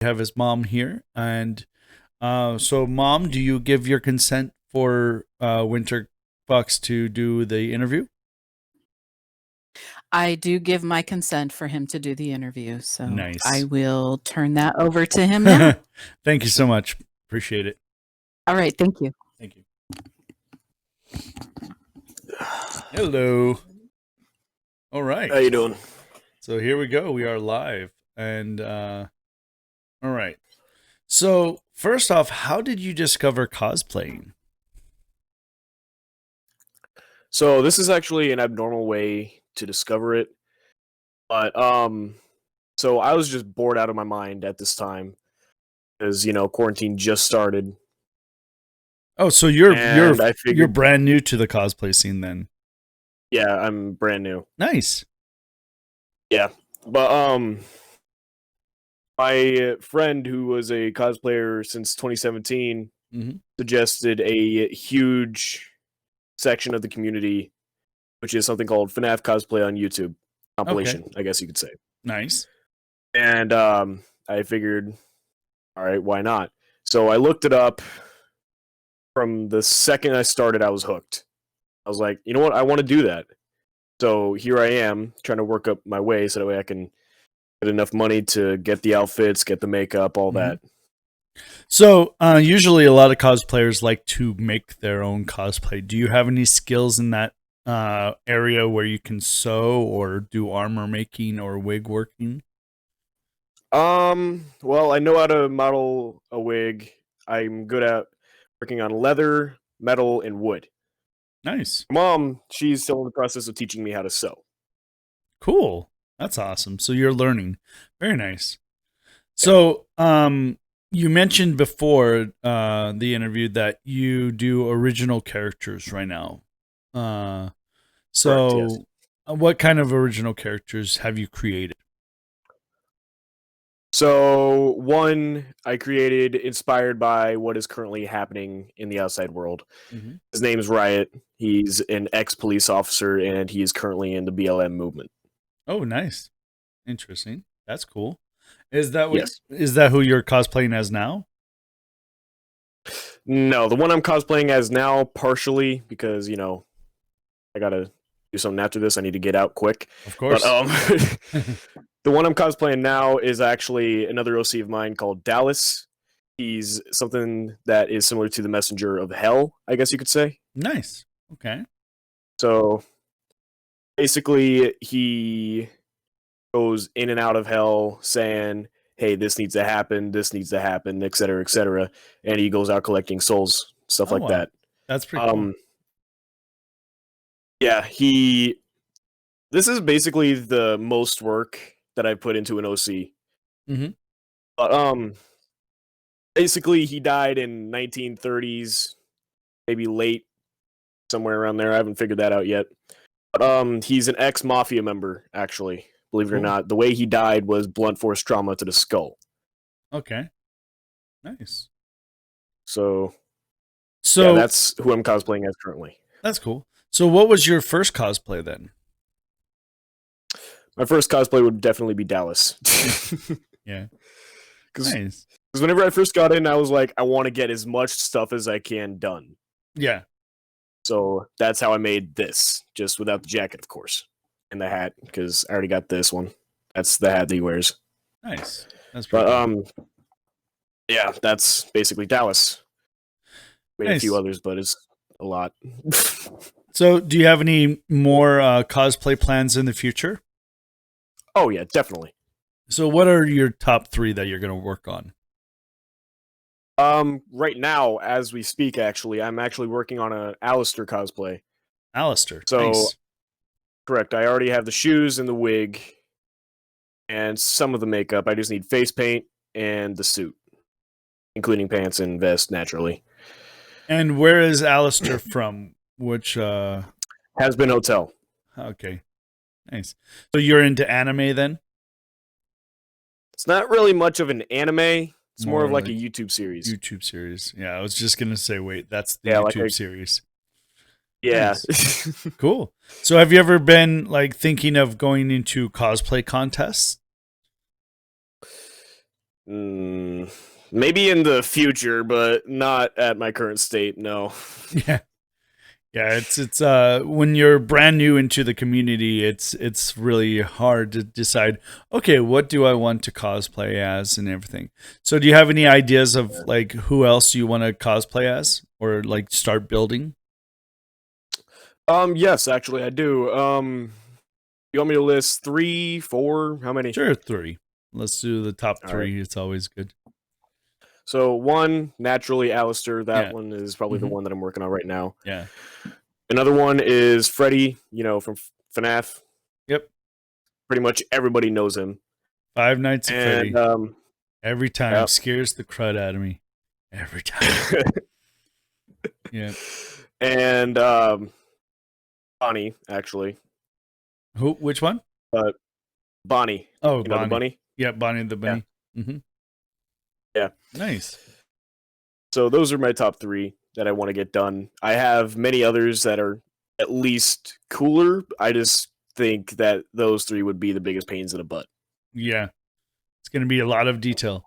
have his mom here, and so mom, do you give your consent for Winterfox to do the interview? I do give my consent for him to do the interview, so I Nice. will turn that over to him now. Thank you so much. Appreciate it. All right, thank you. Thank you. Hello. All right. How you doing? So here we go. We are live, and all right. So first off, how did you discover cosplaying? So this is actually an abnormal way to discover it, but so I was just bored out of my mind at this time because quarantine just started, Oh, so you're and I you're figured, brand new to the cosplay scene then. yeah, I'm brand new. Nice. Yeah, but my friend who was a cosplayer since 2017 Mm-hmm. suggested a huge section of the community, which is something called FNAF cosplay on YouTube Okay. compilation, I guess you could say. Nice. And I figured, all right, why not? So I looked it up. From the second I started, I was hooked. I was like, you know what? I want to do that. So here I am trying to work up my way so that way I can get enough money to get the outfits, get the makeup, all Mm-hmm. that. So usually a lot of cosplayers like to make their own cosplay. Do you have any skills in that area where you can sew or do armor making or wig working? Well, I know how to model a wig. I'm good at working on leather, metal, and wood. Nice. Mom, she's still in the process of teaching me how to sew. Cool. That's awesome. So you're learning. Very nice. So you mentioned before the interview that you do original characters right now. Correct, yes. So what kind of original characters have you created? So, one I created inspired by what is currently happening in the outside world. Mm-hmm. His name is Riot. He's an ex-police officer, and he is currently in the BLM movement. Oh, nice. Interesting. That's cool. Is that what? Yes. Is that who you're cosplaying as now? No, the one I'm cosplaying as now, partially because I gotta do something after this. I need to get out quick. Of But course. the one I'm cosplaying now is actually another OC of mine called Dallas. He's something that is similar to the Messenger of Hell, I guess you could say. Nice. Okay. So basically, he goes in and out of hell saying, hey, this needs to happen, et cetera, and he goes out collecting souls, stuff Oh like wow, that. that's pretty cool. Yeah, this is basically the most work that I put into an OC. Mm-hmm. But basically he died in 1930s, maybe late, somewhere around there. I haven't figured that out yet. But he's an ex-mafia member, actually. Believe it or Cool. not, the way he died was blunt force trauma to the skull. Okay. Nice. So So yeah, that's who I'm cosplaying as currently. that's cool. So what was your first cosplay then? My first cosplay would definitely be Dallas. Yeah. Because Nice. whenever I first got in, I was like, I want to get as much stuff as I can done. Yeah. So that's how I made this, just without the jacket, of course, and the hat, because I already got this one. That's the hat that he wears. Nice. That's pretty But cool. yeah, that's basically Dallas. Made a few Nice. others, but it's a lot. So do you have any more cosplay plans in the future? Oh yeah, definitely. So what are your top 3 that you're going to work on? Right now, as we speak, actually, I'm actually working on a Alistair cosplay. Alistair. So, Nice. correct, I already have the shoes and the wig, and some of the makeup. I just need face paint and the suit, including pants and vest, naturally. And where is Alistair from? Which Has been Hotel. okay. Nice. So you're into anime then? It's not really much of an anime. It's more of More like a like YouTube series. YouTube series. Yeah, I was just going to say wait, that's the Yeah, YouTube like series. yeah. Nice. Cool. So have you ever been like thinking of going into cosplay contests? Maybe in the future, but not at my current state. No. Yeah. Yeah, it's when you're brand new into the community, it's really hard to decide, okay, what do I want to cosplay as and everything. So do you have any ideas of like who else you want to cosplay as or like start building? Yes, actually, I do. You want me to list 3, 4? How many? Sure, 3. Let's do the top All 3. right. It's always good. So 1, naturally, Alistair. That Yeah. one is probably the Mhm. one that I'm working on right now. Yeah. Another one is Freddy, from FNAF. Yep. Pretty much everybody knows him. Five Nights at Freddy. And Every time yep. scares the crud out of me. Every time. Yeah. And Bonnie, actually. Who? Which one? Bonnie. Oh, You know the Bonnie. bunny? Yeah, Bonnie the Bunny. Mm-hmm. Yeah. Nice. So those are my top 3 that I want to get done. I have many others that are at least cooler. I just think that those 3 would be the biggest pains in the butt. Yeah. It's going to be a lot of detail.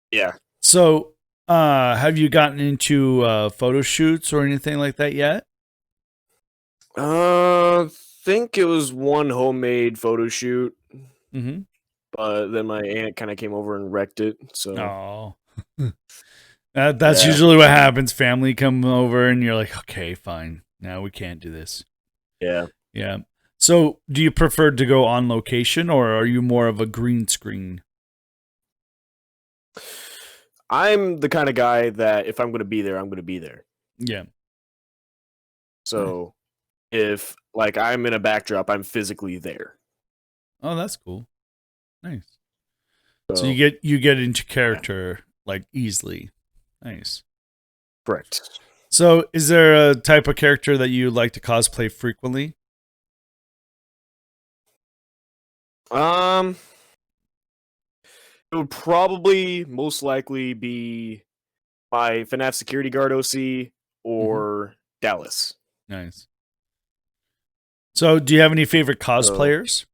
Yeah. So, have you gotten into photo shoots or anything like that yet? Think it was one homemade photo shoot, Mm-hmm. but then my aunt kind of came over and wrecked it. So Oh. That's Yeah. usually what happens. Family come over and you're like, okay, fine. Now we can't do this. yeah. Yeah. So, do you prefer to go on location or are you more of a green screen? I'm the kind of guy that if I'm going to be there, I'm going to be there. Yeah. So if like I'm in a backdrop, I'm physically there. Oh, that's cool. Nice. So So you get into character like easily. Nice. correct. So, is there a type of character that you like to cosplay frequently? It would probably most likely be my FNAF security guard OC or Dallas. Nice. So, do you have any favorite So, cosplayers?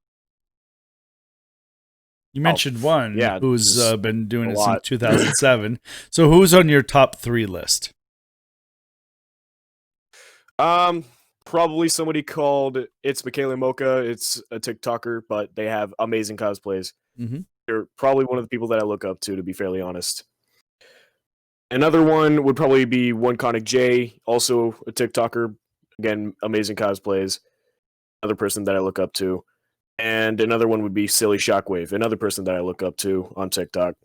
You mentioned one yeah, who's there's been doing a it since lot. 2007. So, who's on your top 3 list? Probably somebody called It's Michaela Mocha. It's a TikToker, but they have amazing cosplays. Mm-hmm. They're probably one of the people that I look up to be fairly honest. Another one would probably be One Conic J, also a TikToker. Again, amazing cosplays. Another person that I look up to. And another one would be Silly Shockwave, another person that I look up to on TikTok.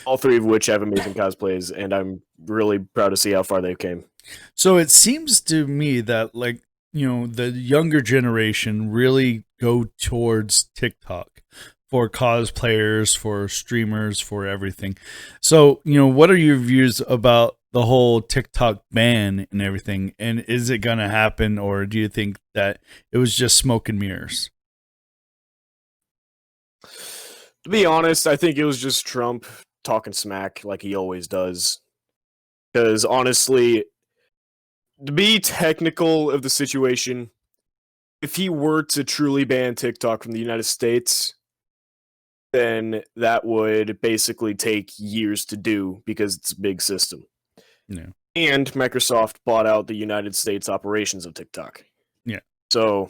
All 3 of which have amazing cosplays, and I'm really proud to see how far they came. So it seems to me that like, the younger generation really go towards TikTok for cosplayers, for streamers, for everything. So, what are your views about the whole TikTok ban and everything? And is it going to happen or do you think that it was just smoke and mirrors? To be honest, I think it was just Trump talking smack like he always does. Because honestly, to be technical of the situation, if he were to truly ban TikTok from the United States, then that would basically take years to do because it's a big system. Yeah. And Microsoft bought out the United States operations of TikTok. Yeah. So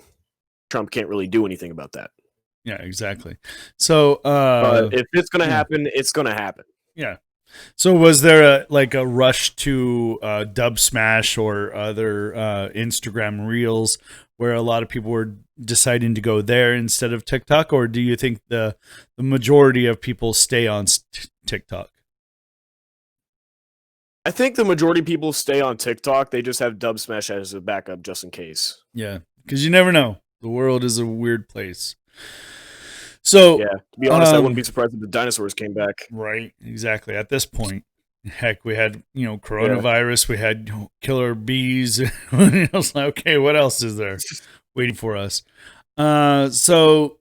Trump can't really do anything about that. Yeah, exactly. So, But if it's going to happen, it's going to happen. Yeah. So was there a rush to Dubsmash or other Instagram Reels where a lot of people were deciding to go there instead of TikTok, or do you think the majority of people stay on TikTok? I think the majority of people stay on TikTok. They just have Dubsmash as a backup just in case. Yeah, because you never know. The world is a weird place. So, yeah, to be honest, I wouldn't be surprised if the dinosaurs came back. Right, exactly. At this point, heck, we had coronavirus, we had killer bees. I was like, okay, what else is there waiting for us? So,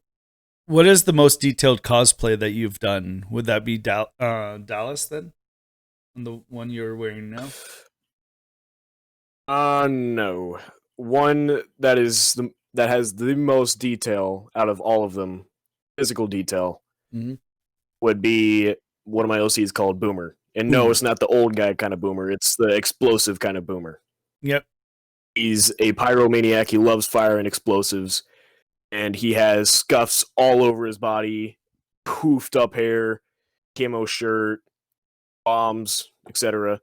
what is the most detailed cosplay that you've done? Would that be Dallas then, and the one you're wearing now? No. One that has the most detail out of all of them, physical detail, would be one of my OCs called Boomer. And no, Boomer. it's not the old guy kind of Boomer. It's the explosive kind of Boomer. Yep. He's a pyromaniac. He loves fire and explosives. And he has scuffs all over his body, poofed up hair, camo shirt, bombs, etc.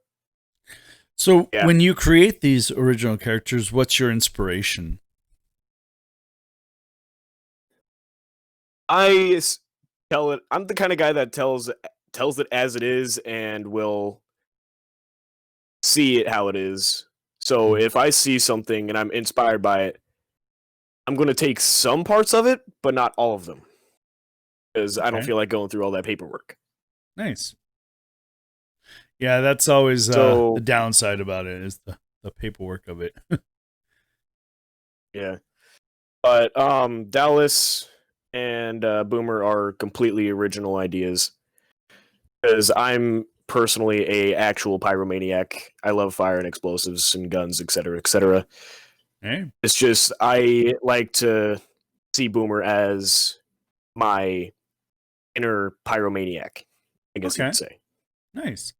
So Yeah. when you create these original characters, what's your inspiration? I tell it. I'm the kind of guy that tells it as it is and will see it how it is. So if I see something and I'm inspired by it, I'm going to take some parts of it, but not all of them, because I don't Okay. feel like going through all that paperwork. Nice. Yeah, that's always So- the downside about it is the paperwork of it. Yeah, but Dallas and Boomer are completely original ideas, because I'm personally a actual pyromaniac. I love fire and explosives and guns, etc., etc. Hey, It's just I like to see Boomer as my inner pyromaniac, I guess you Okay. could say. nice.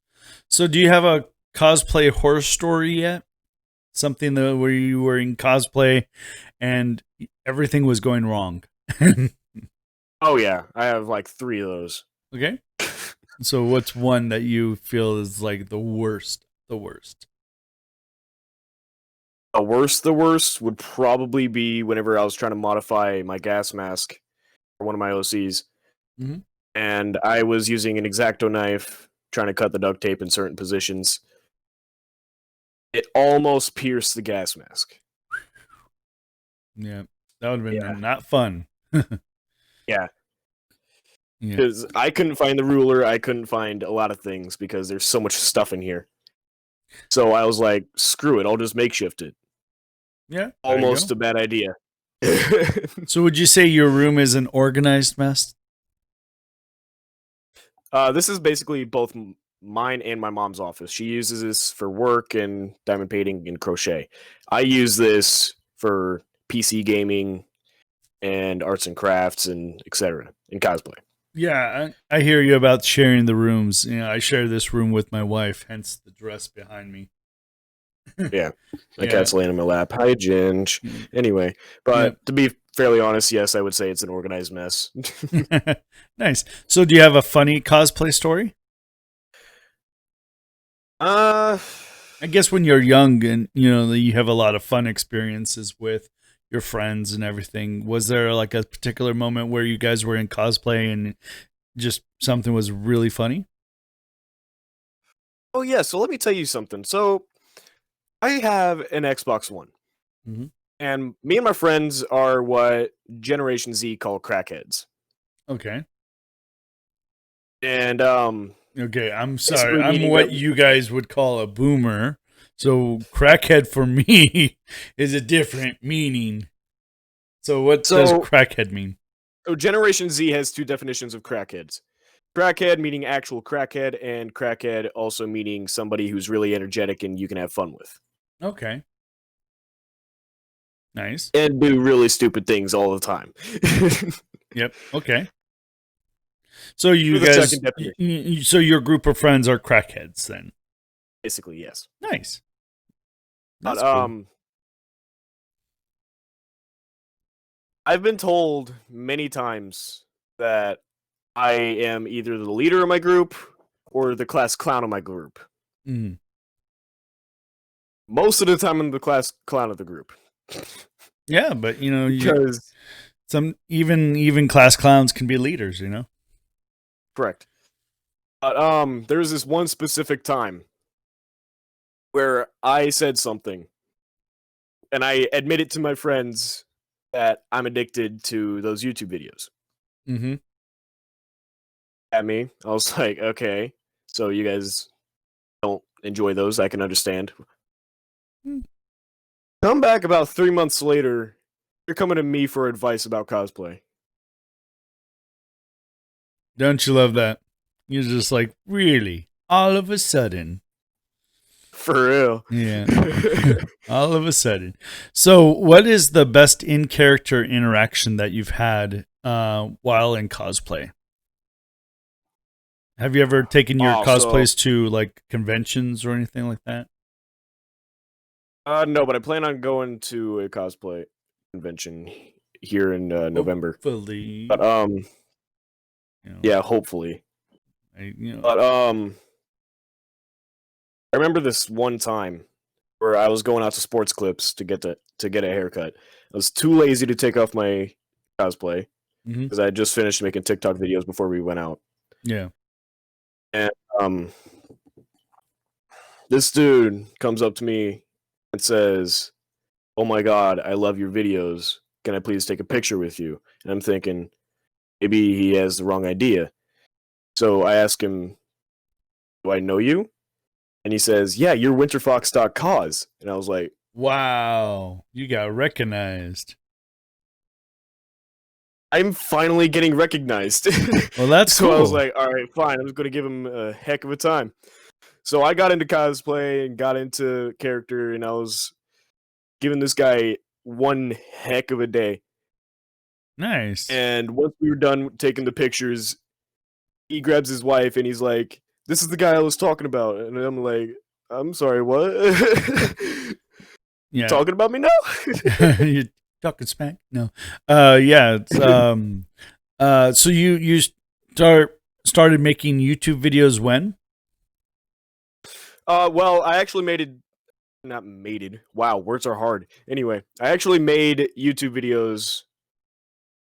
So do you have a cosplay horror story yet? Something that where you were in cosplay and everything was going wrong. Oh yeah, I have like 3 of those. Okay. So what's one that you feel is like the worst? The worst. The worst would probably be whenever I was trying to modify my gas mask for one of my OCs. Mhm. And I was using an X-Acto knife, trying to cut the duct tape in certain positions. It almost pierced the gas mask. Yeah. That would have been Yeah. not fun. Yeah. Yeah. Because I couldn't find the ruler, I couldn't find a lot of things because there's so much stuff in here. So I was like, screw it, I'll just makeshift it. Yeah. there you Almost go. a bad idea. So would you say your room is an organized mess? This is basically both mine and my mom's office. She uses this for work and diamond painting and crochet. I use this for PC gaming and arts and crafts and etc. and cosplay. Yeah, I hear you about sharing the rooms. You know, I share this room with my wife, hence the dress behind me. Yeah, my Yeah. cat's laying in my lap. Hi, Ginge. Mm. Anyway, but to be fairly honest, yes, I would say it's an organized mess. Nice. So do you have a funny cosplay story? I guess when you're young and you know you have a lot of fun experiences with your friends and everything. Was there like a particular moment where you guys were in cosplay and just something was really funny? Oh yeah, so let me tell you something. So I have an Xbox One, Mhm. and me and my friends are what Generation Z call crackheads. Okay. And Okay, I'm Basically sorry. I'm meaning what that- you guys would call a boomer. So crackhead for me is a different meaning. So what does So- crackhead mean? So Generation Z has 2 definitions of crackheads. Crackhead meaning actual crackhead, and crackhead also meaning somebody who's really energetic and you can have fun with. Okay. Nice. And do really stupid things all the time. Yep. Okay. So you The guys, second definition. so your group of friends are crackheads then. Basically, yes. Nice. But That's cool. I've been told many times that I am either the leader of my group or the class clown of my group. Mhm. Most of the time, I'm the class clown of the group. Yeah, but you know, Because some even class clowns can be leaders. You know. correct. But there was this one specific time where I said something, and I admitted to my friends that I'm addicted to those YouTube videos. Mm-hmm. At me, I was like, okay, so you guys don't enjoy those. I can understand. Hmm. Come back about 3 months later, you're coming to me for advice about cosplay. Don't you love that? You're just like, really? All of a sudden. For real. Yeah. All of a sudden. So, what is the best in character interaction that you've had while in cosplay? Have you ever taken your Oh, cosplays to like conventions or anything like that? No, but I plan on going to a cosplay convention here in November. Hopefully, But you know, yeah, hopefully. you know, But I remember this one time where I was going out to Sports Clips to get a haircut. I was too lazy to take off my cosplay mhm, because I had just finished making TikTok videos before we went out. yeah. And this dude comes up to me and says, "Oh my god, I love your videos. Can I please take a picture with you?" And I'm thinking maybe he has the wrong idea. So I ask him, "Do I know you?" And he says, "Yeah, you're Winterfox.cos." And I was like, Wow, you got recognized. I'm finally getting recognized. Well, that's So I was cool. like, all right, fine. I'm just going to give him a heck of a time. So I got into cosplay and got into character, and I was giving this guy one heck of a day. Nice. And once we were done taking the pictures, he grabs his wife and he's like, "This is the guy I was talking about." And I'm like, "I'm sorry, what?" Yeah. Talking about me now? You talking smack? No. Yeah. It's, so you started making YouTube videos when? Well, I actually not mated. Wow, words are hard. Anyway, I actually made YouTube videos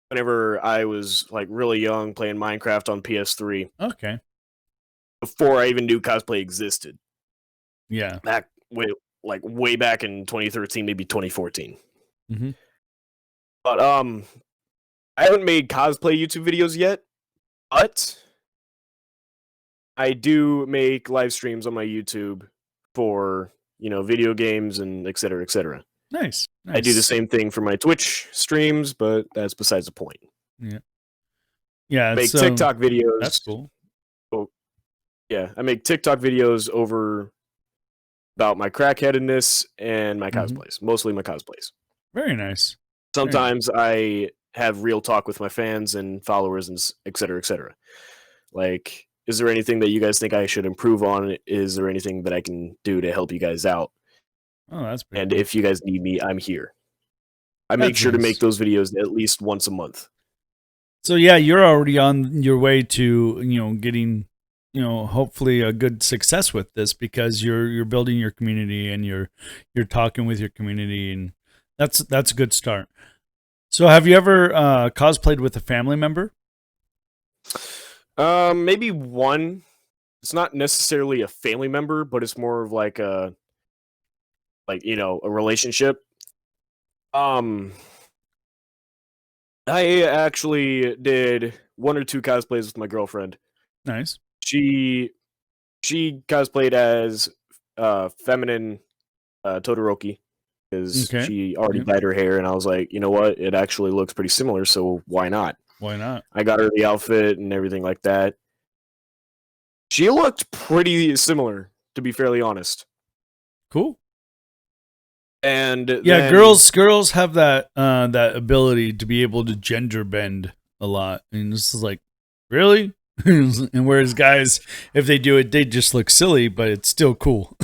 whenever I was like really young, playing Minecraft on PS3 Okay. before I even knew cosplay existed. Yeah. Back way back in 2013, maybe 2014. Mm-hmm. But I haven't made cosplay YouTube videos yet, but I do make live streams on my YouTube for, video games and et cetera, et cetera. Nice. I do the Nice. same thing for my Twitch streams, but that's besides the point. Yeah. Yeah. I make It's TikTok that's videos. cool. Oh, yeah, I make TikTok videos over about my crackheadedness and my Mhm. cosplays, mostly my cosplays. Very nice. Sometimes I have real talk with my fans and followers and et cetera, et cetera. Like, is there anything that you guys think I should improve on? Is there anything that I can do to help you guys out? Oh, that's pretty And cool. if you guys need me, I'm here. I make That's sure to nice. make those videos at least once a month. So yeah, you're already on your way to getting hopefully a good success with this because you're building your community and you're talking with your community, and that's a good start. So have you ever cosplayed with a family member? Maybe one. It's not necessarily a family member, but it's more of like a relationship. Um, I actually did one or two cosplays with my girlfriend. Nice. She cosplayed as feminine Todoroki because Okay. she already Yep. dyed her hair, and I was like, you know what? It actually looks pretty similar, so why not? Why not? I got her the outfit and everything like that. She looked pretty similar, to be fairly honest. Cool. And Yeah, then, girls have that that ability to be able to gender bend a lot, and this is like, really? And whereas guys, if they do it, they just look silly, but it's still cool.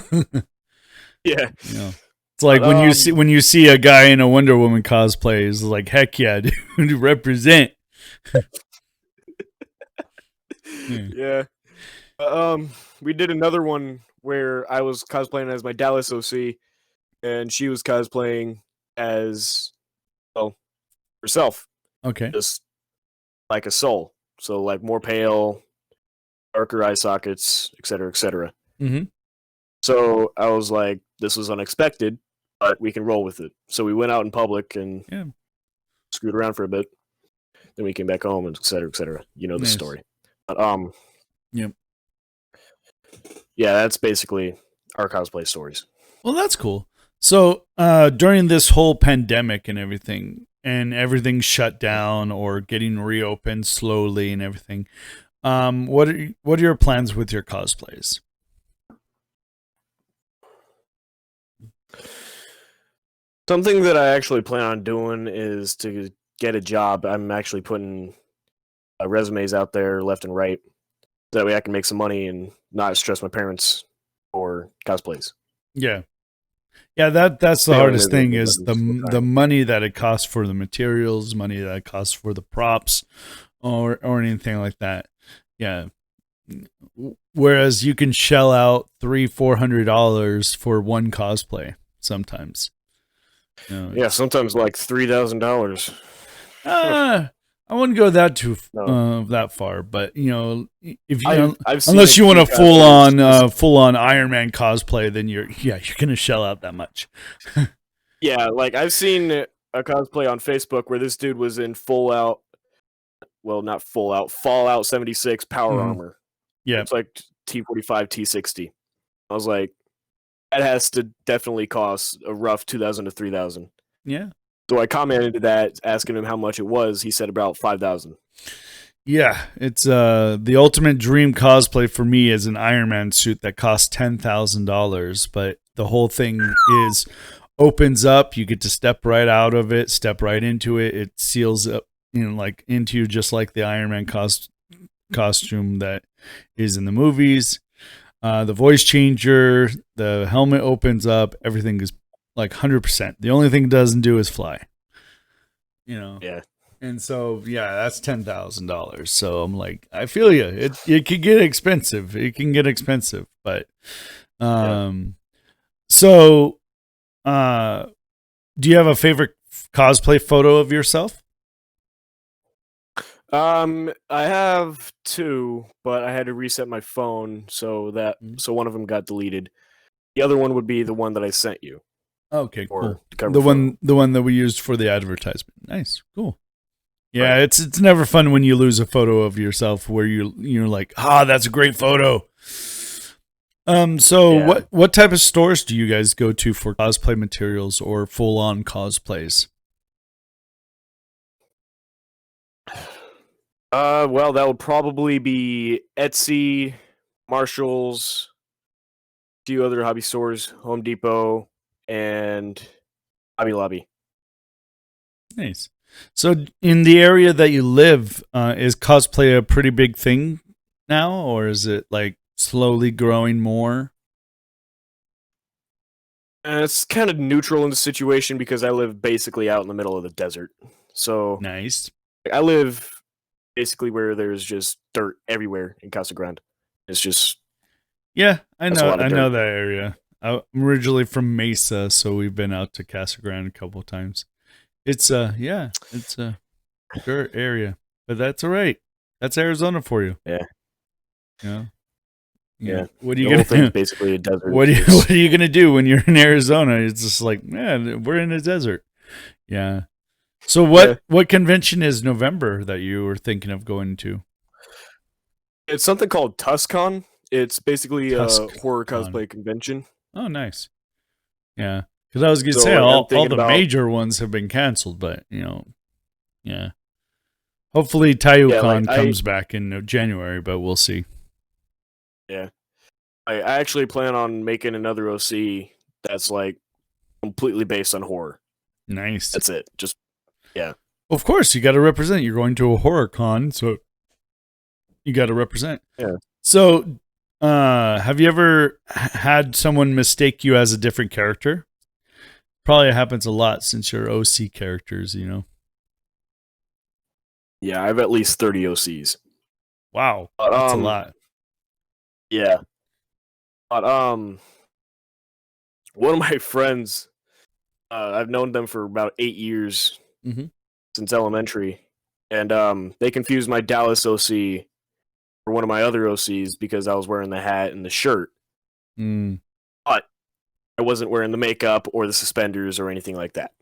yeah, It's like But, when you see a guy in a Wonder Woman cosplay, it's like, heck yeah, dude, represent. yeah. We did another one where I was cosplaying as my Dallas OC, and she was cosplaying as herself, Okay. just like a soul. So like more pale, darker eye sockets, etc., etc. Mm-hmm. So I was like, this was unexpected, but we can roll with it. So we went out in public and screwed around for a bit. Then we came back home and etc., etc. You know the Nice. story. But Yep. yeah, that's basically our cosplay stories. Well, that's cool. So during this whole pandemic and everything shut down or getting reopened slowly and everything, what are your plans with your cosplays? Something that I actually plan on doing is to get a job. I'm actually putting resumes out there left and right. That way I can make some money and not stress my parents or cosplays. Yeah. Yeah, that's the Failing hardest thing miserably, is but I'm still the trying. money that it costs for the materials, money that it costs for the props, or anything like that. Yeah. Whereas you can shell out $300-400 for one cosplay sometimes. Yeah, sometimes like $3,000. I wouldn't go that No, that far, but if I've seen unless a you want few a cosplayers. full on Iron Man cosplay, then you're gonna shell out that much. Yeah, like I've seen a cosplay on Facebook where this dude was in full out, well, not full out, Fallout 76 power Mhm. armor. Yeah, Looks like T45, T60. I was like, that has to definitely cost a rough 2,000 to 3,000. yeah, So I commented to that, asking him how much it was. He said about 5,000. yeah. It's the ultimate dream cosplay for me is an Iron Man suit that costs $10,000, but the whole thing is opens up. You get to step right out of it, step right into it. It seals up, like into you, just like the Iron Man costume that is in the movies. The voice changer, the helmet opens up, everything is like 100%. The only thing it doesn't do is fly. Yeah. And so that's $10,000. So I'm like, I feel you. It can get expensive. It can get expensive, but so do you have a favorite cosplay photo of yourself? I have two, but I had to reset my phone so one of them got deleted. The other one would be the one that I sent you. Okay, Or cool. the cover The photo. one that we used for the advertisement. Nice, cool. Yeah, Right. it's never fun when you lose a photo of yourself where you're like, that's a great photo. So Yeah. what type of stores do you guys go to for cosplay materials or full on cosplays? Well, that would probably be Etsy, Marshalls, a few other hobby stores, Home Depot, and Hobby Lobby. Nice. So in the area that you live, is cosplay a pretty big thing now, or is it like slowly growing more? And it's kind of neutral in the situation because I live basically out in the middle of the desert. So Nice. I live basically where there's just dirt everywhere in Casa Grande. It's just Yeah, that's a lot of I know dirt. that area. I'm originally from Mesa, so we've been out to Casa Grande a couple of times. It's it's a dirt area, but that's all right. That's Arizona for you. Yeah. You know? Yeah. What are you The whole gonna thing's do? basically a desert. What are you gonna do when you're in Arizona? It's just like, man, we're in a desert. Yeah. So what convention is November that you were thinking of going to? It's something called TusCon. It's basically a horror TuskCon. cosplay convention. Oh, nice. Yeah, because I was gonna So say like I'm all thinking the about major ones have been canceled, but yeah. Hopefully, like TaiyoCon comes back in January, but we'll see. yeah. I actually plan on making another OC that's like completely based on horror. Nice. That's it. Just yeah. Of course, you got to represent. You're going to a horror con, so you got to represent. Yeah. So, have you ever had someone mistake you as a different character? Probably happens a lot since you're OC characters. Yeah, I have at least 30 OCs. Wow, But that's a lot. yeah. But one of my friends, I've known them for about 8 years Mhm. since elementary, and they confused my Dallas OC for one of my other OCs because I was wearing the hat and the shirt, Mm, but I wasn't wearing the makeup or the suspenders or anything like that.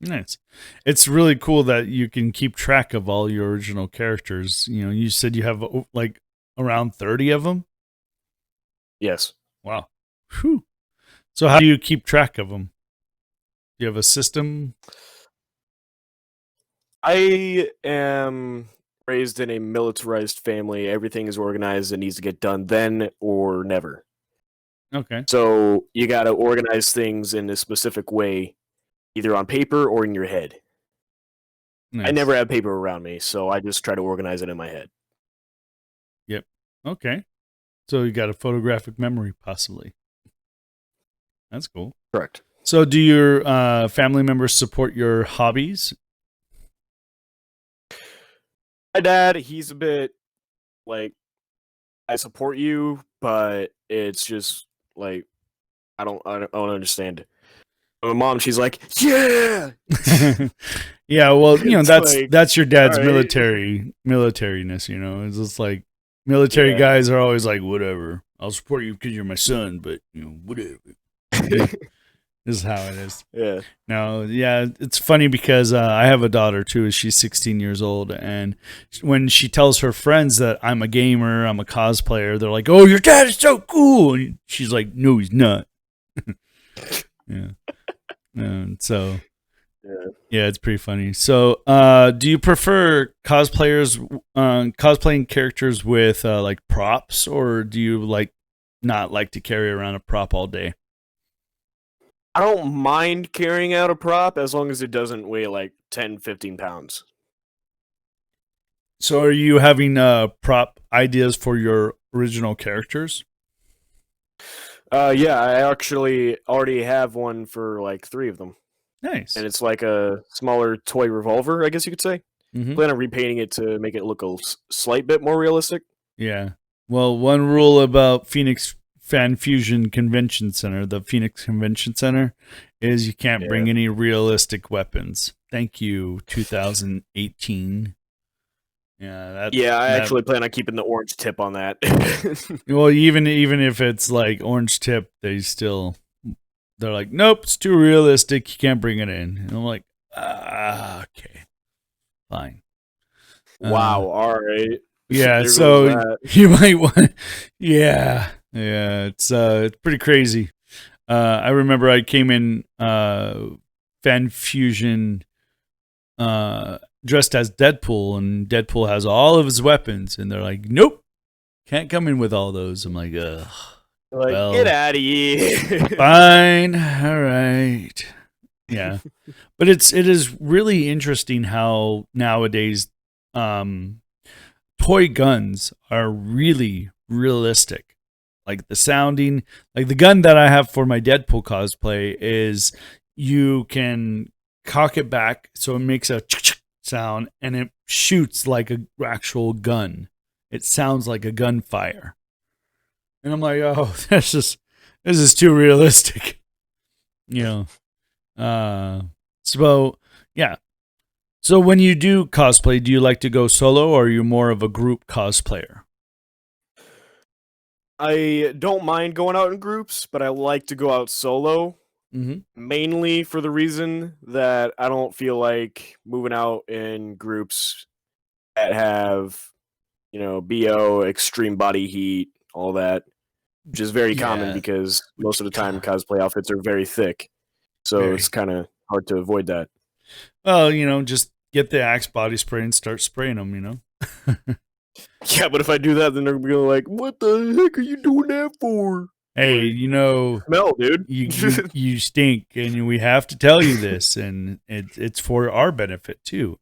nice. It's really cool that you can keep track of all your original characters. You said you have like around 30 of them. Yes. Wow. Whew. So how do you keep track of them? Do you have a system? I am raised in a militarized family. Everything is organized and needs to get done then or never. Okay. So you got to organize things in a specific way, either on paper or in your head. I Nice. never have paper around me, so I just try to organize it in my head. Yep. Okay. So you got a photographic memory, possibly. That's cool. Correct. So do your family members support your hobbies? My dad, he's a bit like, I support you, but it's just like I don't understand. My mom, she's like, yeah. Yeah, well, you know, It's like, that's your dad's all right. militariness, you know. It's just like military Yeah. guys are always like, whatever. I'll support you because you're my son, but you know, whatever. This is how it is. Yeah. No, yeah, it's funny because I have a daughter too. She's 16 years old, and when she tells her friends that I'm a gamer, I'm a cosplayer, they're like, "Oh, your dad is so cool," and she's like, "No, he's not." Yeah, and so yeah, it's pretty funny. So, do you prefer cosplaying characters with like props, or do you not like to carry around a prop all day? I don't mind carrying out a prop as long as it doesn't weigh like 10, 15 pounds. So are you having prop ideas for your original characters? Yeah, I actually already have one for like 3 of them. Nice. And it's like a smaller toy revolver, I guess you could say. Mhm. Plan on repainting it to make it look a slight bit more realistic. Yeah. Well, one rule about Phoenix Fan Fusion Convention Center, the Phoenix Convention Center, is you can't bring any realistic weapons. Thank you, 2018. Yeah, I actually plan on keeping the orange tip on that. Well, even if it's like orange tip, they're like, nope, it's too realistic. You can't bring it in. And I'm like, okay, fine. Wow. All right. Yeah, There goes so that. you might want. Yeah, it's pretty crazy. I remember I came in Fan Fusion dressed as Deadpool, and Deadpool has all of his weapons, and they're like, nope, can't come in with all those. I'm like, ugh. Like, Well, get out of here. Fine, all right. Yeah, but it is really interesting how nowadays toy guns are really realistic. Like the sounding, like the gun that I have for my Deadpool cosplay is you can cock it back so it makes a sound and it shoots like an actual gun. It sounds like a gunfire. And I'm like, oh, this is too realistic. You know. So yeah. So when you do cosplay, do you like to go solo or are you more of a group cosplayer? I don't mind going out in groups, but I like to go out solo. Mm-hmm. Mainly for the reason that I don't feel like moving out in groups that have, BO, extreme body heat, all that, which is very common because most of the time cosplay outfits are very thick. So it's kind of hard to avoid that. Well, just get the Axe body spray and start spraying them, Yeah, but if I do that, then they're going to be like, what the heck are you doing that for? Hey, Smell, dude. you stink, and we have to tell you this, and it's for our benefit too.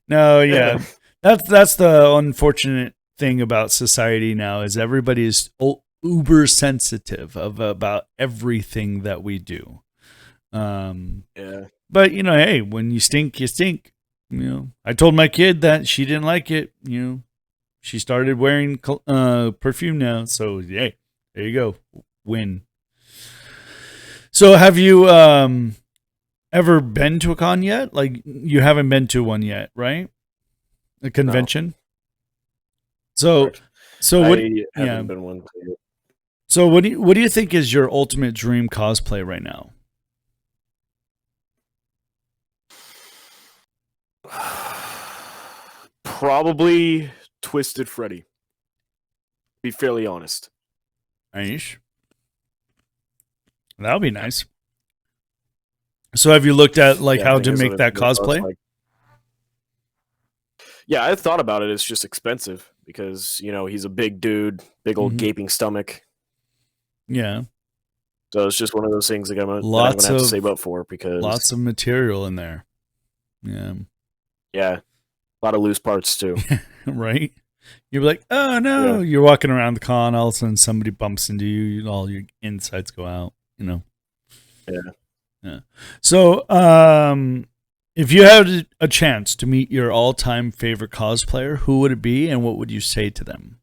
No, yeah, that's the unfortunate thing about society now is everybody is uber sensitive about everything that we do. Yeah. But hey, when you stink, you stink. I told my kid that she didn't like it. She started wearing perfume now, so hey. There you go. Win. So have you ever been to a con yet? Like you haven't been to one yet, right? A convention? No. So what I haven't been one to. So what do you think is your ultimate dream cosplay right now? Probably Twisted Freddy. Be fairly honest. Aish. That would be nice. So have you looked at how to make that cosplay? Yeah, I thought about it. It's just expensive because, he's a big dude, big old gaping stomach. Yeah. So it's just one of those things that I'm going to have to save up for because lots of material in there. Yeah. Yeah. A lot of loose parts too. Right? You're like, oh no, Yeah. you're walking around the con, all of a sudden somebody bumps into you, all your insides go out, you know. Yeah. Yeah. So, if you had a chance to meet your all-time favorite cosplayer, who would it be, and what would you say to them?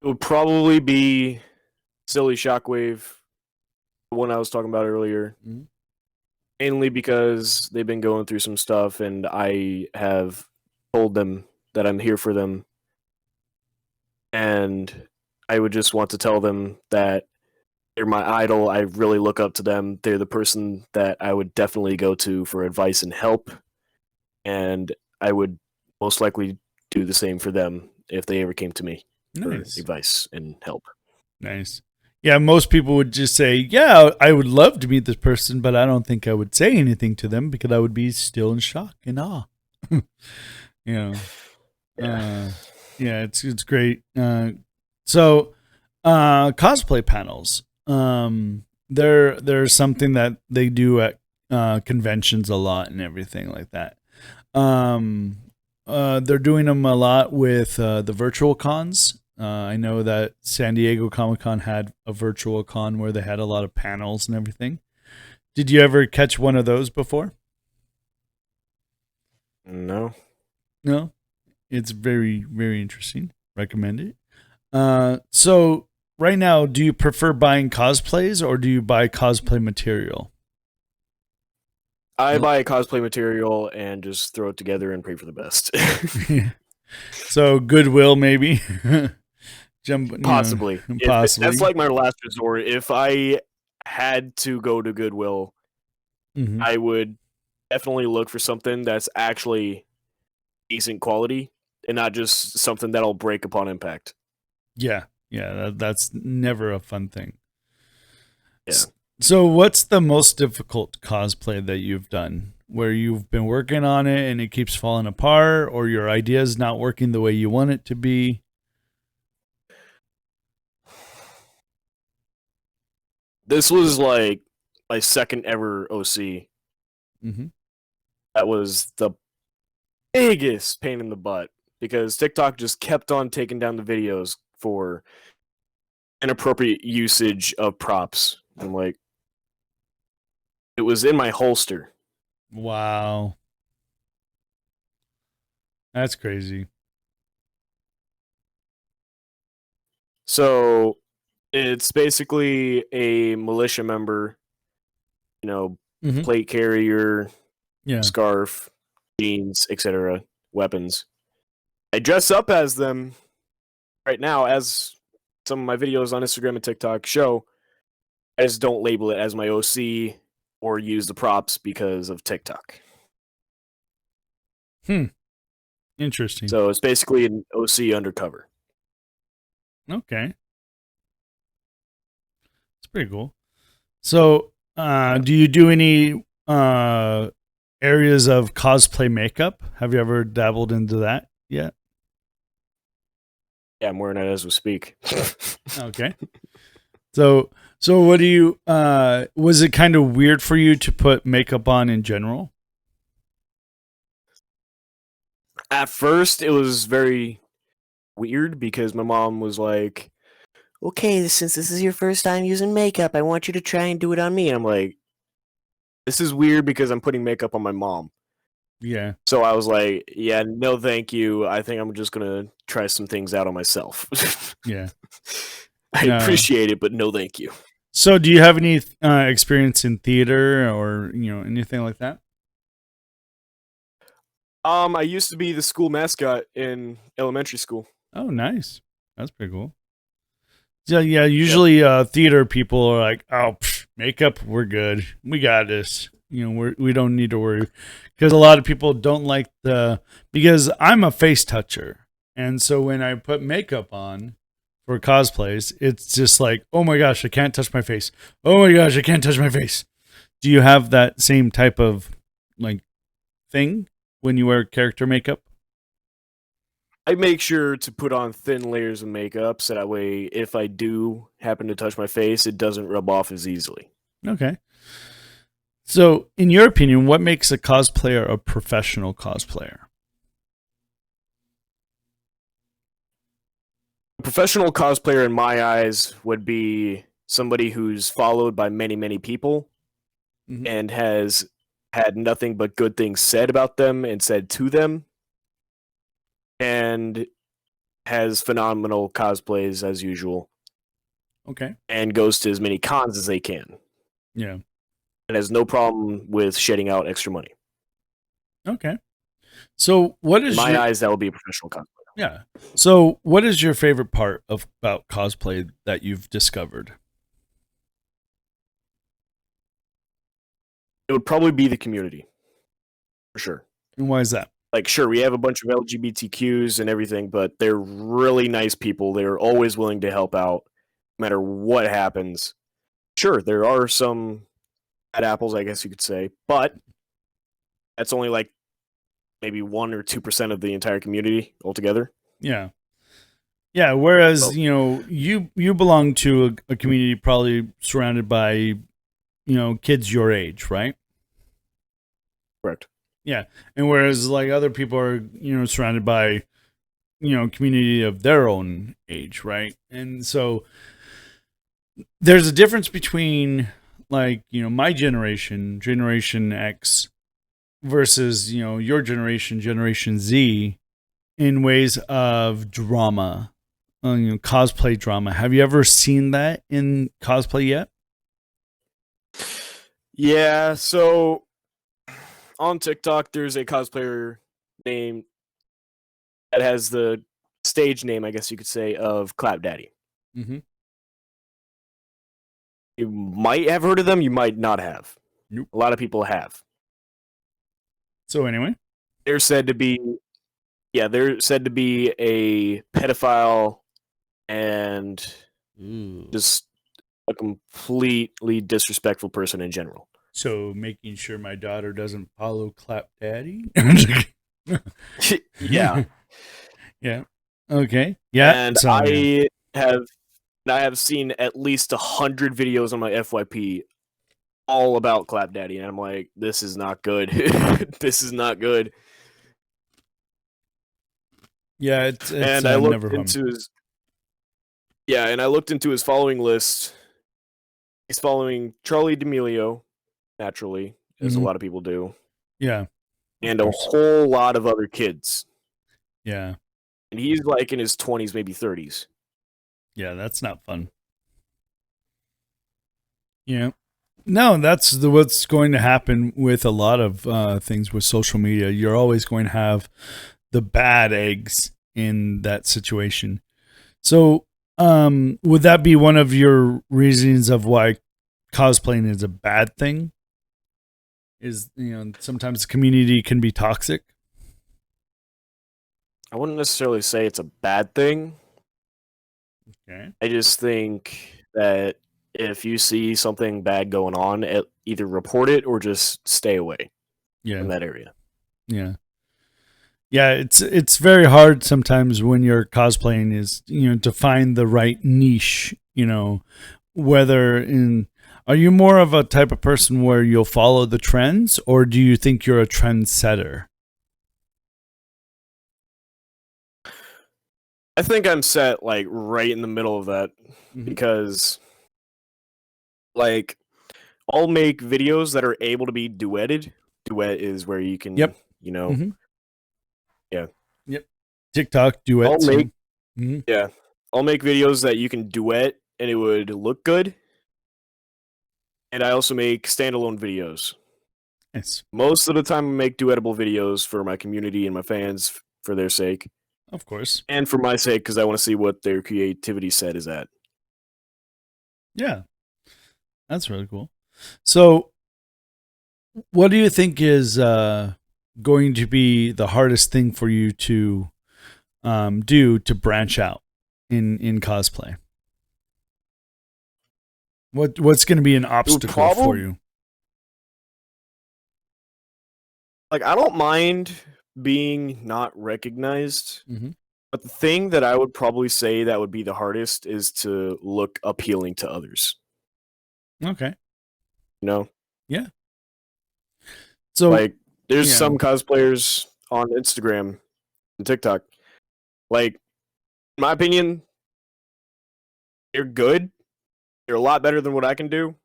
It would probably be Silly Shockwave, the one I was talking about earlier. Mhm. Mainly because they've been going through some stuff, and I have told them that I'm here for them, and I would just want to tell them that they're my idol. I really look up to them. They're the person that I would definitely go to for advice and help, and I would most likely do the same for them if they ever came to me for Nice. advice and help. Nice. Yeah, most people would just say, yeah, I would love to meet this person, but I don't think I would say anything to them because I would be still in shock and awe. You know. Yeah. Yeah, it's great. So cosplay panels. They're something that they do at conventions a lot and everything like that. They're doing them a lot with the virtual cons. I know that San Diego Comic-Con had a virtual con where they had a lot of panels and everything. Did you ever catch one of those before? No. No? It's very, very interesting. Recommend it. So right now, do you prefer buying cosplays or do you buy cosplay material? I buy cosplay material and just throw it together and pray for the best. So Goodwill, maybe. Jump, Possibly. possibly. That's like my last resort. If I had to go to Goodwill, Mhm. I would definitely look for something that's actually decent quality and not just something that'll break upon impact. Yeah, that's never a fun thing. Yeah. So, what's the most difficult cosplay that you've done? Where you've been working on it and it keeps falling apart, or your idea is not working the way you want it to be? This was like my second ever OC. Mm-hmm. That was the biggest pain in the butt because TikTok just kept on taking down the videos for inappropriate usage of props. I'm like, it was in my holster. Wow, that's crazy. So it's basically a militia member, Mm-hmm. plate carrier, Yeah. scarf, jeans, etc., weapons. I dress up as them right now, as some of my videos on Instagram and TikTok show. I just don't label it as my OC or use the props because of TikTok. Interesting. So it's basically an OC undercover. Okay, it's pretty cool. So, do you do any areas of cosplay makeup? Have you ever dabbled into that yet? Yeah, I'm wearing it as we speak. Okay. So what do you was it kind of weird for you to put makeup on in general? At first, it was very weird because my mom was like, okay, since this is your first time using makeup, I want you to try and do it on me. And I'm like, this is weird because I'm putting makeup on my mom. Yeah. So I was like, yeah, no, thank you. I think I'm just going to try some things out on myself. Yeah. I No. appreciate it, but no, thank you. So do you have any experience in theater or, anything like that? I used to be the school mascot in elementary school. Oh, nice. That's pretty cool. Yeah, usually theater people are like, "Oh, makeup, we're good. We got this. We don't need to worry." Because a lot of people don't like because I'm a face toucher. And so when I put makeup on for cosplays, it's just like, "Oh my gosh, I can't touch my face. Oh my gosh, I can't touch my face." Do you have that same type of like thing when you wear character makeup? I make sure to put on thin layers of makeup so that way if I do happen to touch my face, it doesn't rub off as easily. Okay. So, in your opinion, what makes a cosplayer a professional cosplayer? A professional cosplayer, in my eyes, would be somebody who's followed by many, many people Mhm. and has had nothing but good things said about them and said to them, and has phenomenal cosplays as usual, Okay. and goes to as many cons as they can, Yeah. and has no problem with shedding out extra money. Okay. So, what In is my your eyes, that would be a professional cosplayer. yeah? So, what is your favorite part of about cosplay that you've discovered? It would probably be the community, for sure. And why is that? Like, sure, we have a bunch of LGBTQs and everything, but they're really nice people. They're always willing to help out, no matter what happens. Sure, there are some bad apples, I guess you could say, but that's only like maybe 1 or 2% of the entire community altogether. Yeah. Yeah. Whereas So, you belong to a community probably surrounded by kids your age, right? correct. Yeah. And whereas like other people are surrounded by community of their own age, right? And so there's a difference between like my generation X versus your generation Z in ways of drama, cosplay drama. Have you ever seen that in cosplay yet? Yeah, so on TikTok, there's a cosplayer named that has the stage name, I guess you could say, of Clap Daddy. Mm-hmm. You might have heard of them, you might not have. Nope. A lot of people have. So anyway, They're said to be, yeah, they're said to be a pedophile and just a completely disrespectful person in general. so making sure my daughter doesn't follow Clap Daddy. Yeah, Yeah. Okay. Yeah. and So yeah. I have seen at least 100 videos on my FYP all about Clap Daddy, and I'm like, this is not good. This is not good. Yeah, it's And I never looked fun. into his and I looked into his following list. He's following Charlie D'Amelio, naturally, as a Mhm. lot of people do, Yeah. and a whole lot of other kids. Yeah. And he's like in his 20s, maybe 30s. Yeah, that's not fun. Yeah. No, that's what's going to happen with a lot of things with social media. You're always going to have the bad eggs in that situation. So, would that be one of your reasons of why cosplaying is a bad thing? Is sometimes the community can be toxic. I wouldn't necessarily say it's a bad thing. Okay. I just think that if you see something bad going on, either report it or just stay away Yeah. from that area. Yeah. Yeah, it's very hard sometimes when you're cosplaying is to find the right niche, whether in are you more of a type of person where you'll follow the trends or do you think you're a trendsetter? I think I'm set like right in the middle of that Mhm. because like I'll make videos that are able to be duetted. Duet is where you can, Yep. yeah. Yep. TikTok I'll duets. make Mhm. yeah, I'll make videos that you can duet and it would look good. And I also make standalone videos. Nice. Most of the time, I make duettable videos for my community and my fans for their sake, Of course. and for my sake because I want to see what their creativity set is at. Yeah. That's really cool. So, what do you think is going to be the hardest thing for you to do to branch out in cosplay? What's going to be an obstacle for you? Like, I don't mind being not recognized, Mhm. but the thing that I would probably say that would be the hardest is to look appealing to others. Okay. You know? Yeah. So Like, there's yeah. some cosplayers on Instagram and TikTok. Like, in my opinion, they're good. They're a lot better than what I can do.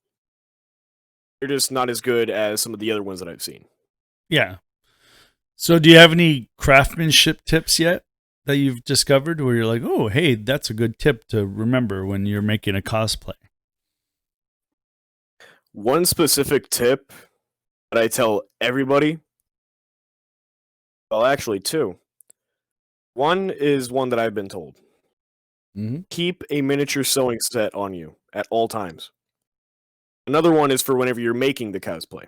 They're just not as good as some of the other ones that I've seen. Yeah. So do you have any craftsmanship tips yet that you've discovered where you're like, oh, hey, that's a good tip to remember when you're making a cosplay? One specific tip that I tell everybody, well, actually, two. One is one that I've been told. Mm-hmm. Keep a miniature sewing set on you at all times. Another one is for whenever you're making the cosplay.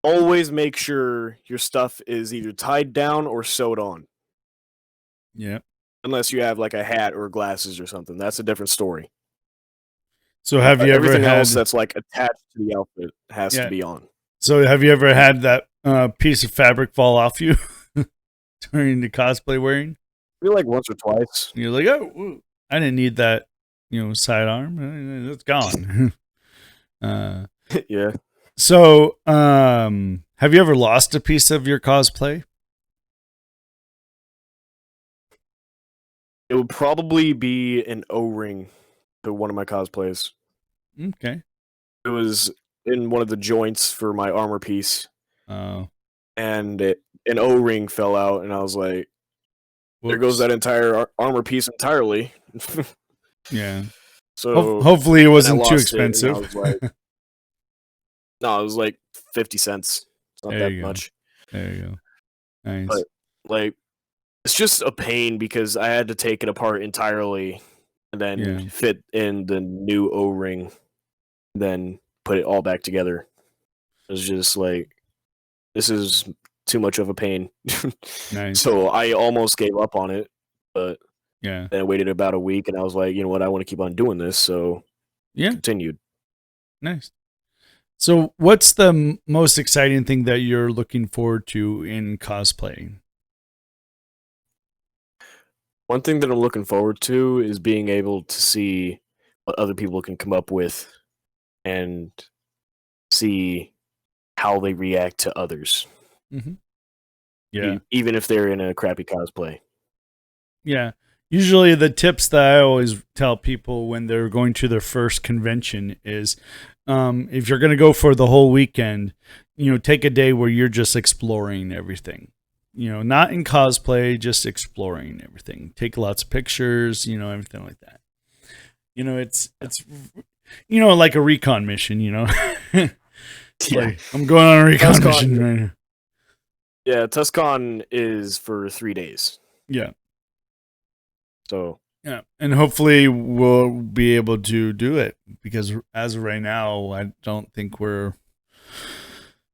Always make sure your stuff is either tied down or sewed on. Yeah. Unless you have like a hat or glasses or something. That's a different story. So have you ever Everything else had? that's like attached to the outfit has to be on. So have you ever had that piece of fabric fall off you during the cosplay wearing? I feel like once or twice. And you're like, oh, ooh, I didn't need that, sidearm. It's gone. Yeah. So, have you ever lost a piece of your cosplay? It would probably be an O-ring to one of my cosplays. Okay. It was in one of the joints for my armor piece, Oh, and an O-ring fell out, and I was like, there goes that entire armor piece entirely. Yeah. So Hopefully, it and I wasn't too lost it, and I expensive. was like, no, it was like 50 cents. It's not There that you go. much. There you go. Nice. But like, it's just a pain because I had to take it apart entirely and then fit in the new O-ring, then put it all back together. It was just like, this is too much of a pain. Nice. So I almost gave up on it, but Yeah. then I waited about a week and I was like, you know what, I want to keep on doing this, so continued. Nice. So, what's the most exciting thing that you're looking forward to in cosplay? One thing that I'm looking forward to is being able to see what other people can come up with and see how they react to others. Mm-hmm. Yeah. Even if they're in a crappy cosplay. Yeah. Usually the tips that I always tell people when they're going to their first convention is if you're going to go for the whole weekend, take a day where you're just exploring everything. Not in cosplay, just exploring everything. Take lots of pictures, everything like that. It's like a recon mission, Like, I'm going on a recon mission right now. Yeah, TusCon is for 3 days. Yeah. So yeah, and hopefully we'll be able to do it because as of right now, I don't think we're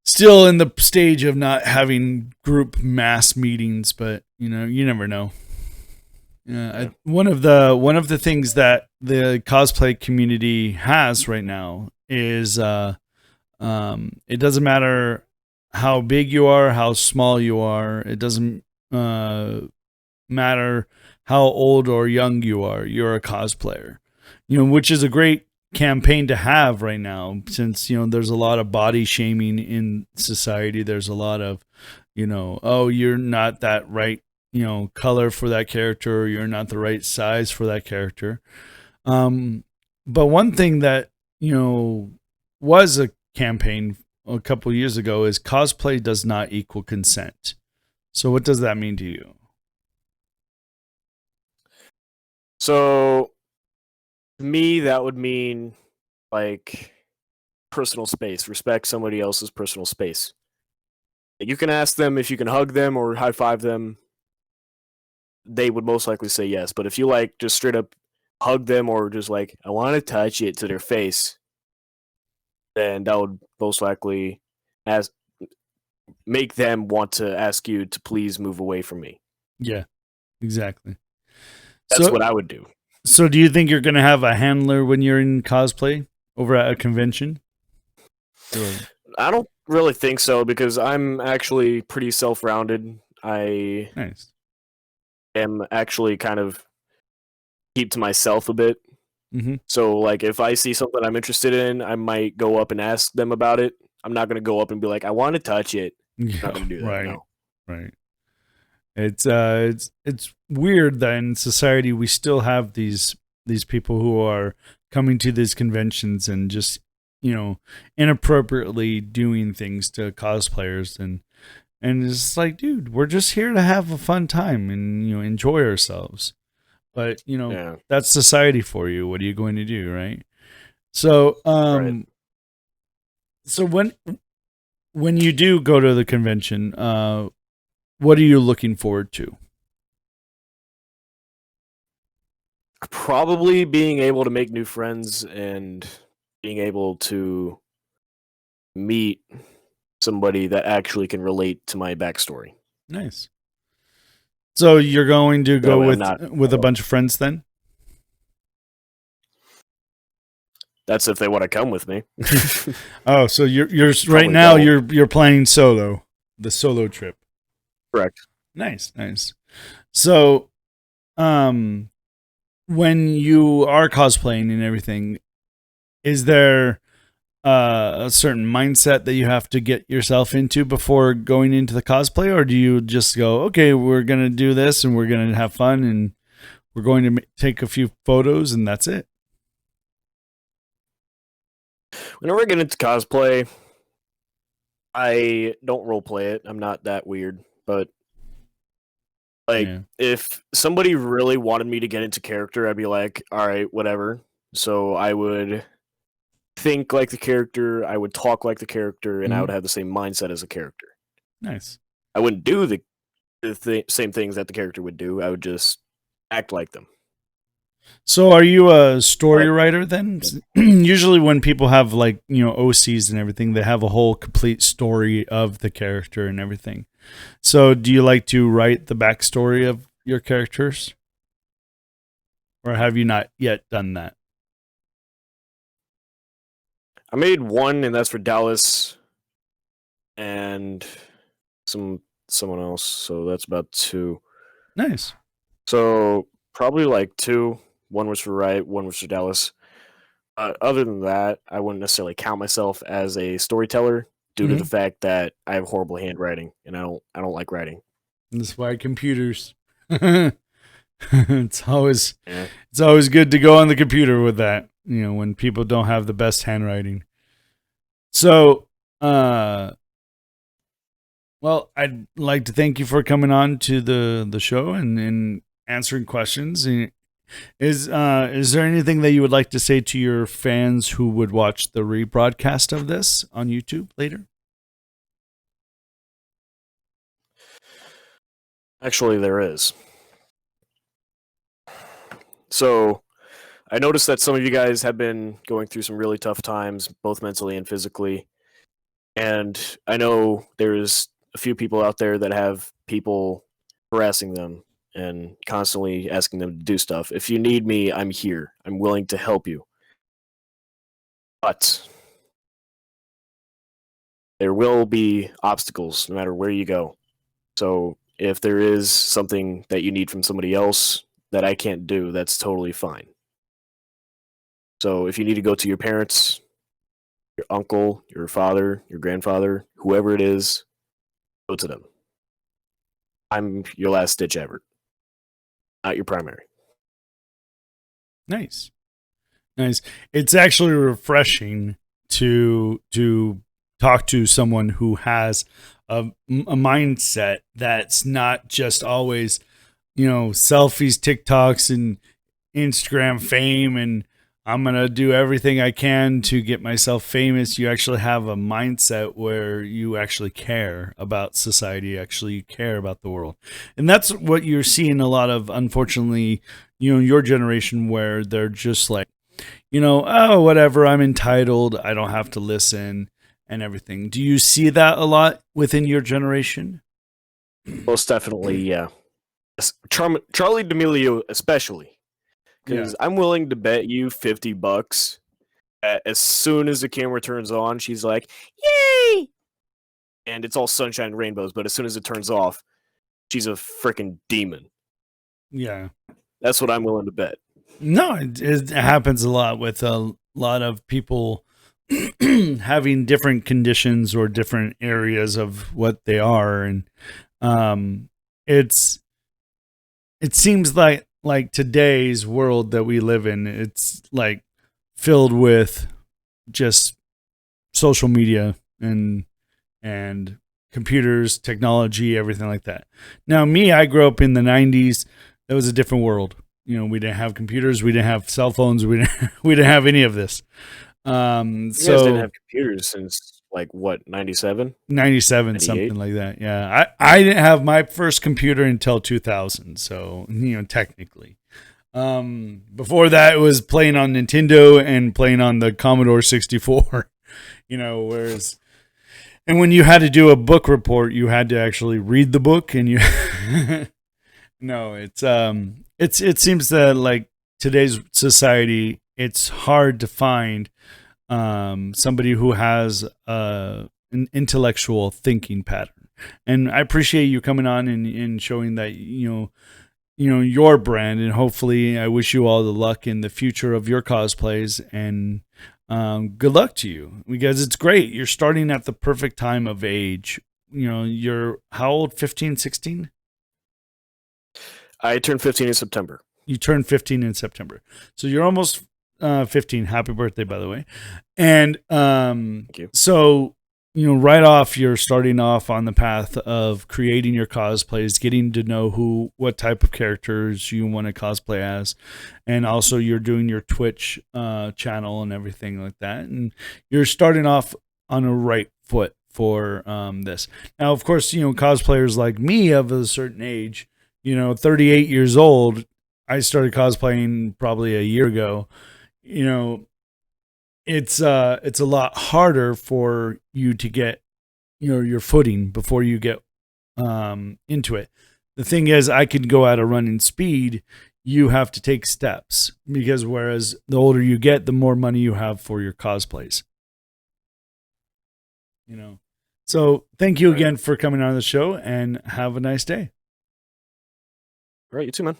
still in the stage of not having group mass meetings. But you never know. One of the things that the cosplay community has right now is it doesn't matter how big you are, how small you are. It doesn't matter how old or young you are, you're a cosplayer, which is a great campaign to have right now since, there's a lot of body shaming in society. There's a lot of, oh, you're not that right, color for that character, or you're not the right size for that character. But one thing that, was a campaign a couple years ago is cosplay does not equal consent. So what does that mean to you? So, to me, that would mean like personal space. Respect somebody else's personal space. You can ask them if you can hug them or high five them. They would most likely say yes. But if you like just straight up hug them or just like, I want to touch it to their face, then that would most likely make them want to ask you to please move away from me. Yeah, exactly. That's what I would do. So do you think you're going to have a handler when you're in cosplay over at a convention? I don't really think so because I'm actually pretty self-rounded. I am actually kind of keep to myself a bit. Mm-hmm. So, like, if I see something I'm interested in, I might go up and ask them about it. I'm not going to go up and be like, I want to touch it. I'm not Yeah, going to do that. right, No. right. It's weird that in society we still have these people who are coming to these conventions and just inappropriately doing things to cosplayers, and it's like, dude, we're just here to have a fun time and enjoy ourselves. But Yeah. that's society for you. What are you going to do, right? So Right. so when you do go to the convention, what are you looking forward to? Probably being able to make new friends and being able to meet somebody that actually can relate to my backstory. Nice. So you're going to That go way I'm with not. a bunch of friends then? That's if they want to come with me. Oh, so you're right Probably now don't. you're planning solo, the solo trip. Correct. Nice, nice. So, when you are cosplaying and everything, is there a certain mindset that you have to get yourself into before going into the cosplay, or do you just go, okay, we're gonna do this and we're gonna have fun and we're going to take a few photos and that's it? Whenever I get into cosplay, I don't role play it. I'm not that weird. But like, Yeah. if somebody really wanted me to get into character, I'd be like, all right, whatever. So I would think like the character, I would talk like the character, and I Mhm. would have the same mindset as a character. Nice. I wouldn't do the same things that the character would do. I would just act like them. So are you a story But writer then? Usually when people have like, OCs and everything, they have a whole complete story of the character and everything. So do you like to write the backstory of your characters? Or have you not yet done that? I made one, and that's for Dallas and someone else. So that's about two. Nice. So probably like two. One was for Riot, one was for Dallas. Other than that, I wouldn't necessarily count myself as a storyteller due to the Mm-hmm. fact that I have horrible handwriting, and I don't like writing. That's why computers. it's always Yeah. it's always good to go on the computer with that, when people don't have the best handwriting. So, well, I'd like to thank you for coming on to the show and answering questions. Is there anything that you would like to say to your fans who would watch the rebroadcast of this on YouTube later? Actually, there is. So I noticed that some of you guys have been going through some really tough times, both mentally and physically. And I know there's a few people out there that have people harassing them and constantly asking them to do stuff. If you need me, I'm here. I'm willing to help you. But there will be obstacles no matter where you go. So if there is something that you need from somebody else that I can't do, that's totally fine. So if you need to go to your parents, your uncle, your father, your grandfather, whoever it is, go to them. I'm your last ditch effort, not your primary. Nice. Nice. It's actually refreshing to talk to someone who has a mindset that's not just always, selfies, TikToks, and Instagram fame, and I'm gonna do everything I can to get myself famous. You actually have a mindset where you actually care about society, actually care about the world, and that's what you're seeing a lot of. Unfortunately, your generation, where they're just like, oh, whatever, I'm entitled, I don't have to listen and everything. Do you see that a lot within your generation? Most definitely, yeah. Charlie D'Amelio, especially, Yeah. because I'm willing to bet you $50 that as soon as the camera turns on, she's like, "Yay!" and it's all sunshine and rainbows. But as soon as it turns off, she's a freaking demon. Yeah. That's what I'm willing to bet. No, it happens a lot with a lot of people having different conditions or different areas of what they are, and um, it's it seems like today's world that we live in, it's like filled with just social media and computers, technology, everything like that. Now, me, I grew up in the '90s. That was a different world. You know, we didn't have computers, we didn't have cell phones, we didn't have any of this. You guys didn't So have computers since like what, 97, 97, 98? something like that. Yeah, I didn't have my first computer until 2000. So technically, before that, it was playing on Nintendo and playing on the Commodore 64. Whereas and when you had to do a book report, you had to actually read the book, and you no, it seems that like today's society, it's hard to find somebody who has an intellectual thinking pattern. And I appreciate you coming on and showing that your brand, and hopefully I wish you all the luck in the future of your cosplays, and good luck to you, because it's great. You're starting at the perfect time of age. You're how old? 15, 16? I turned 15 in September. You turned 15 in September. So you're almost 15. Happy birthday, by the way. And Thank you. so, right off, you're starting off on the path of creating your cosplays, getting to know what type of characters you want to cosplay as. And also you're doing your Twitch channel and everything like that. And you're starting off on a right foot for this. Now, of course, cosplayers like me of a certain age, 38 years old, I started cosplaying probably a year ago. It's a lot harder for you to get your footing before you get into it. The thing is, I could go at a running speed. You have to take steps, because whereas the older you get, the more money you have for your cosplays. So thank you again for coming on the show, and have a nice day. All right, you too, man.